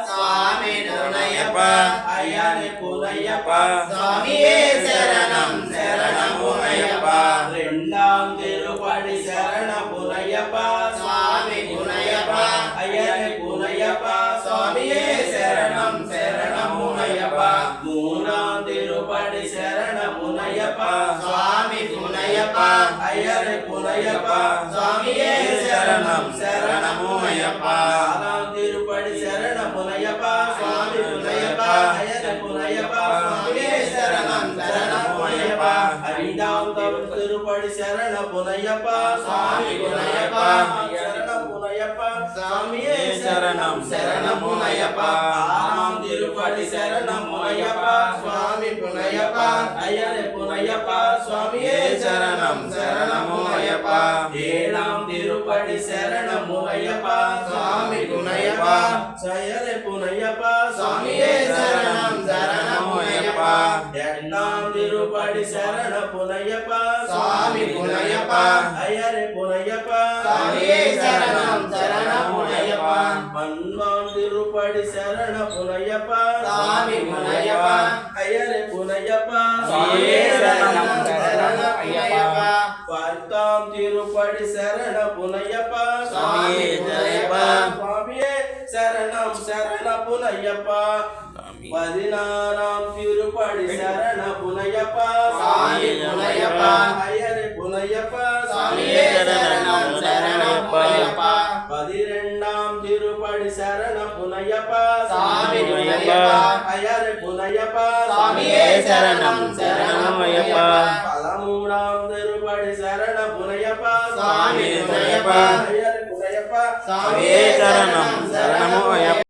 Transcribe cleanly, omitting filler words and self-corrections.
சுவாமி துணையப்பா ஐயனே புனையப்பா சுவாமியே சரணம் சரணம் ஐயப்பா இரண்டாம் திருப்படி சரண புனையப்பா சுவாமி புனையப்பா ஐயனே புனையப்பா சுவாமியே சரணம் சரணம் ஐயப்பா மூணாம் திருப்படி சரண புனையப்பா சுவாமி புனையப்பா ஐயனே புனையப்பா சுவாமியே சரணம் சரணம் ஐயப்பா நாலாம் திருப்படி சரண புனையப்பா சுவாமி புனையப்பா ஐயனே புனையப்பா சுவாமியே சரணம் சரணம் ஐயப்பா ஐந்தாம் திருப்படி சரண புனையப்பா சுவாமி புனையப்பா சரணம் புனையப்பா சுவாமியே சரணம் சரணம் ஐயப்பா ஆறாம் திருப்படி சரணம் புனையப்பா சுவாமி புனையப்பா ஐயனே புனையப்பா சுவாமியே சரணம் சரணம் ஐயப்பா ஏழாம் திருப்படி சரணம் புனையப்பா சுவாமி புனையப்பா ஐயனே புனையப்பா சுவாமியே சரணம் சரணம் ஐயப்பா எட்டாம் திருப்படி சரண புனையப்பா சுவாமி புனையப்பா ஐயனே புனையப்பா சுவாமியே சரணம் சரணம் ஐயப்பா பன்மாம் திருப்படி சரண புனையப்பா சுவாமி புனையப்பா ஐயனே புனையப்பா சுவாமியே சரணம் சரணம் ஐயப்பா பத்தாம் திருப்படி சரண புனையப்பா சுவாமி புனையப்பா சுவாமியே சரணம் சரண புனையப்பா பதினாறாம் திருப்படி சரண புனையப்பா சுவாமி புனையப்பா ஐயனே புனையப்பா சுவாமியே சரணம் சரணம் ஐயப்பா பதிரெண்டாம் திருப்படி சரண புனையப்பா சுவாமி புனையப்பா ஐயனே புனையப்பா சுவாமியே சரணம் சரணம் ஐயப்பா பதிமூணாம் திருப்படி சரண புனையப்பா சுவாமி புனையப்பா ஐயனே புனையப்பா சுவாமியே சரணம் சரணம் ஐயப்பா